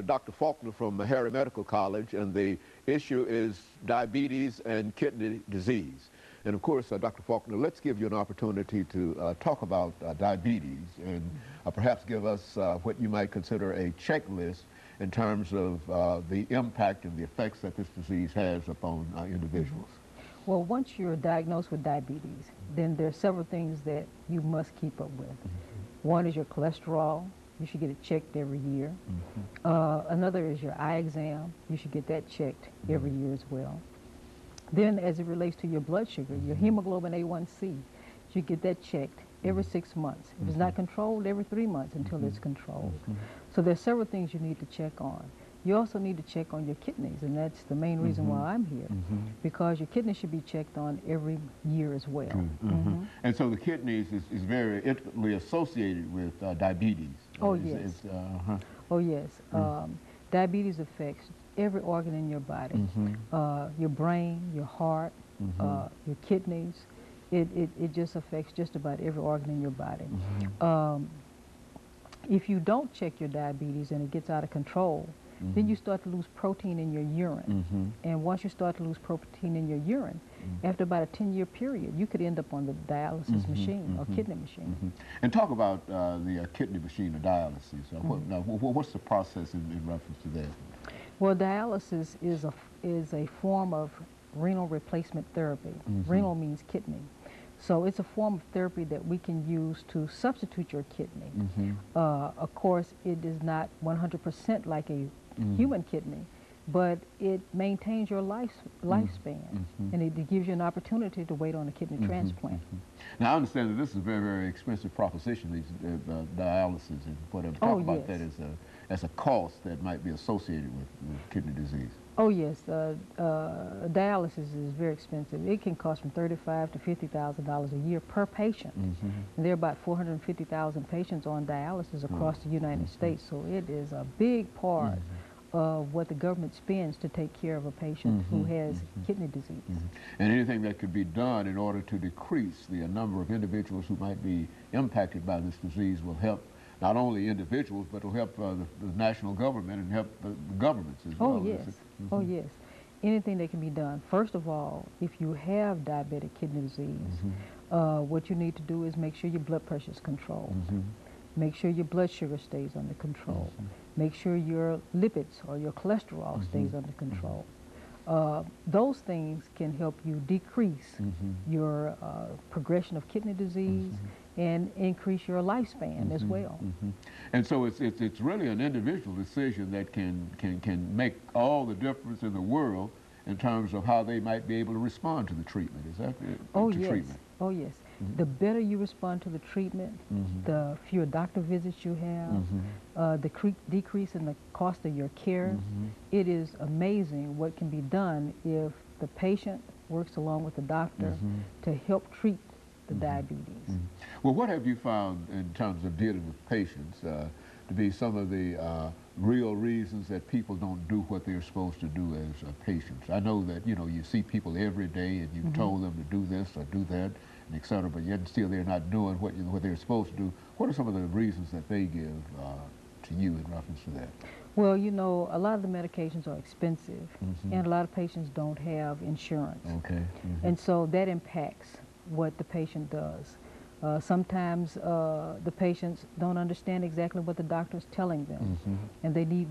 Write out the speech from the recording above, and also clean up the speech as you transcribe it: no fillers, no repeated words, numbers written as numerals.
Dr. Faulkner from Harry Medical College, and the issue is diabetes and kidney disease. And of course, Dr. Faulkner, let's give you an opportunity to talk about diabetes and perhaps give us what you might consider a checklist in terms of the impact and the effects that this disease has upon individuals. Well, once you're diagnosed with diabetes, then there are several things that you must keep up with. One is your cholesterol. You should get it checked every year. Another is your eye exam. You should get that checked every year as well. Then as it relates to your blood sugar, your hemoglobin A1C, you should get that checked every 6 months. If it's not controlled, every 3 months until it's controlled. So there's several things you need to check on. You also need to check on your kidneys, and that's the main reason why I'm here, because your kidneys should be checked on every year as well. And so the kidneys is very intimately associated with diabetes. Oh, yes. Oh, yes. Diabetes affects every organ in your body, your brain, your heart, your kidneys. It just affects just about every organ in your body. If you don't check your diabetes and it gets out of control, then you start to lose protein in your urine. And once you start to lose protein in your urine, after about a 10-year period, you could end up on the dialysis machine or kidney machine. And talk about the kidney machine or dialysis. What's the process in reference to that? Well, dialysis is a form of renal replacement therapy. Renal means kidney. So it's a form of therapy that we can use to substitute your kidney. Of course, it is not 100% like a human kidney, but it maintains your lifespan, and it gives you an opportunity to wait on a kidney transplant. Now, I understand that this is a very, very expensive proposition, these dialysis and whatever. Talk about that as a cost that might be associated with kidney disease. Oh, yes. Dialysis is very expensive. It can cost from $35,000 to $50,000 a year per patient. And there are about 450,000 patients on dialysis across the United States, so it is a big part of what the government spends to take care of a patient who has kidney disease. And anything that could be done in order to decrease the number of individuals who might be impacted by this disease will help not only individuals, but will help the national government and help the governments as well. Oh, yes. Oh, yes. Anything that can be done. First of all, if you have diabetic kidney disease, what you need to do is make sure your blood pressure is controlled. Make sure your blood sugar stays under control. Make sure your lipids or your cholesterol stays under control. Those things can help you decrease your progression of kidney disease and increase your lifespan as well. And so it's really an individual decision that can make all the difference in the world in terms of how they might be able to respond to the treatment. Is that it? Oh, yes. Oh, yes. The better you respond to the treatment, the fewer doctor visits you have, the decrease in the cost of your care. It is amazing what can be done if the patient works along with the doctor to help treat the diabetes. Well, what have you found in terms of dealing with patients to be some of the real reasons that people don't do what they're supposed to do as patients? I know that, you know, you see people every day and you've told them to do this or do that, and et cetera, but yet still they're not doing what they're supposed to do. What are some of the reasons that they give to you in reference to that? Well, you know, a lot of the medications are expensive, and a lot of patients don't have insurance. And so that impacts what the patient does. Sometimes the patients don't understand exactly what the doctor is telling them, and they need